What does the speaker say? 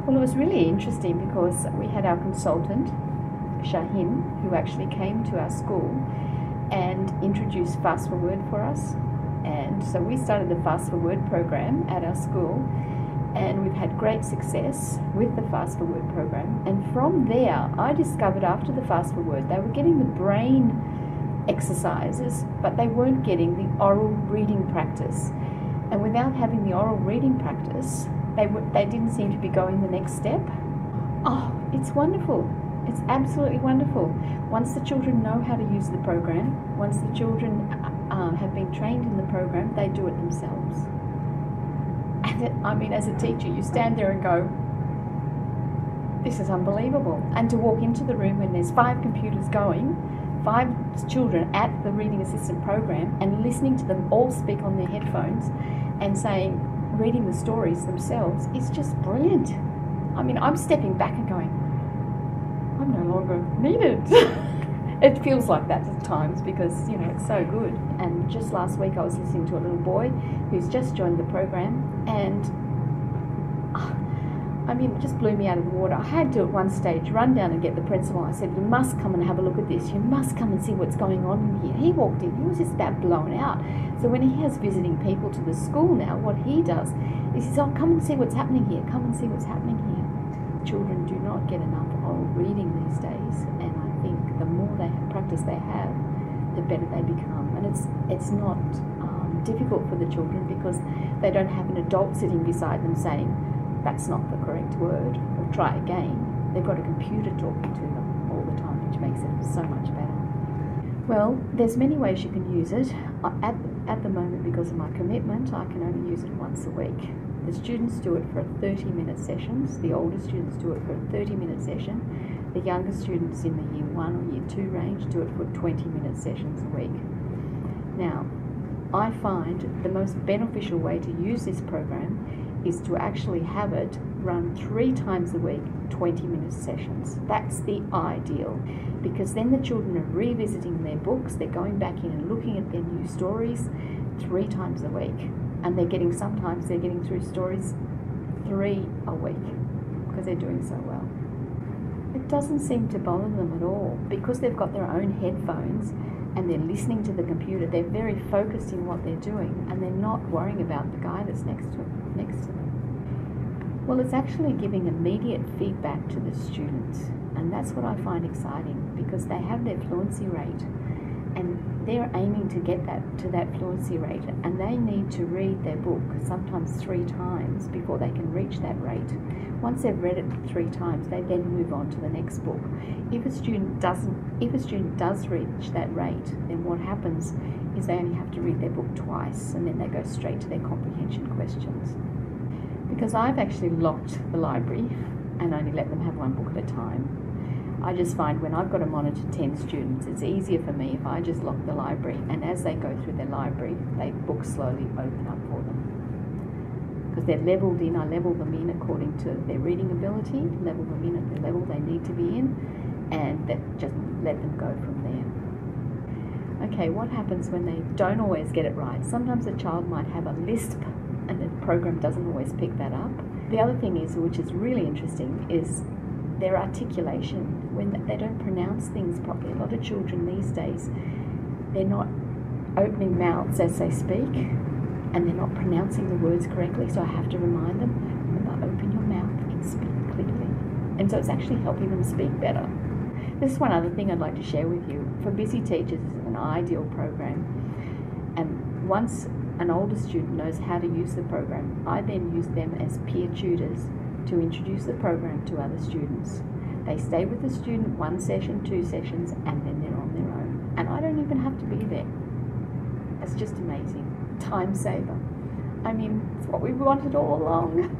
Well, it was really interesting because we had our consultant, Sharon, who actually came to our school and introduced Fast for Word for us. And so we started the Fast for Word program at our school, and we've had great success with the Fast for Word program. And from there, I discovered after the Fast for Word, they were getting the brain exercises, but they weren't getting the oral reading practice. And without having the oral reading practice, they didn't seem to be going the next step. Oh, it's wonderful. It's absolutely wonderful. Once the children know how to use the program, once the children have been trained in the program, they do it themselves. And I mean, as a teacher, you stand there and go, this is unbelievable. And to walk into the room when there's 5 computers going, 5 children at the reading assistant program, and listening to them all speak on their headphones and reading the stories themselves is just brilliant. I mean, I'm stepping back and going, I'm no longer needed. It feels like that at times because, you know, it's so good. And just last week I was listening to a little boy who's just joined the program, and I mean, it just blew me out of the water. I had to at one stage run down and get the principal. I said, you must come and have a look at this. You must come and see what's going on in here. He walked in, he was just about blown out. So when he has visiting people to the school now, what he does is he says, oh, come and see what's happening here. Come and see what's happening here. Children do not get enough oral reading these days, and I think the more practice they have, the better they become. And it's not difficult for the children because they don't have an adult sitting beside them saying, that's not the correct word, or try again. They've got a computer talking to them all the time, which makes it so much better. Well, there's many ways you can use it. At the moment, because of my commitment, I can only use it once a week. The students do it for 30-minute sessions. The older students do it for a 30-minute session. The younger students in the Year 1 or Year 2 range do it for 20-minute sessions a week. Now, I find the most beneficial way to use this program is to actually have it run 3 times a week, 20-minute sessions. That's the ideal, because then the children are revisiting their books, they're going back in and looking at their new stories 3 times a week. And sometimes they're getting through stories 3 a week because they're doing so well. It doesn't seem to bother them at all because they've got their own headphones and they're listening to the computer. They're very focused in what they're doing, and they're not worrying about the guy that's next to them. Well, it's actually giving immediate feedback to the students, and that's what I find exciting because they have their fluency rate, and they're aiming to get to that fluency rate, and they need to read their book sometimes 3 times before they can reach that rate. Once they've read it 3 times, they then move on to the next book. If a student does reach that rate, then what happens is they only have to read their book twice, and then they go straight to their comprehension questions. Because I've actually locked the library and only let them have 1 book at a time, I just find when I've got to monitor 10 students, it's easier for me if I just lock the library, and as they go through their library, they books slowly open up for them. Because they're levelled in, I level them in according to their reading ability, level them in at the level they need to be in, and just let them go from there. Okay, what happens when they don't always get it right? Sometimes a child might have a lisp, and the program doesn't always pick that up. The other thing is, which is really interesting, is their articulation. When they don't pronounce things properly, a lot of children these days, they're not opening mouths as they speak, and they're not pronouncing the words correctly, so I have to remind them, remember, open your mouth and speak clearly. And so it's actually helping them speak better. This is one other thing I'd like to share with you. For busy teachers, it's an ideal program, and once an older student knows how to use the program, I then use them as peer tutors to introduce the program to other students. They stay with the student 1 session, 2 sessions, and then they're on their own. And I don't even have to be there. It's just amazing. Time saver. I mean, it's what we wanted all along.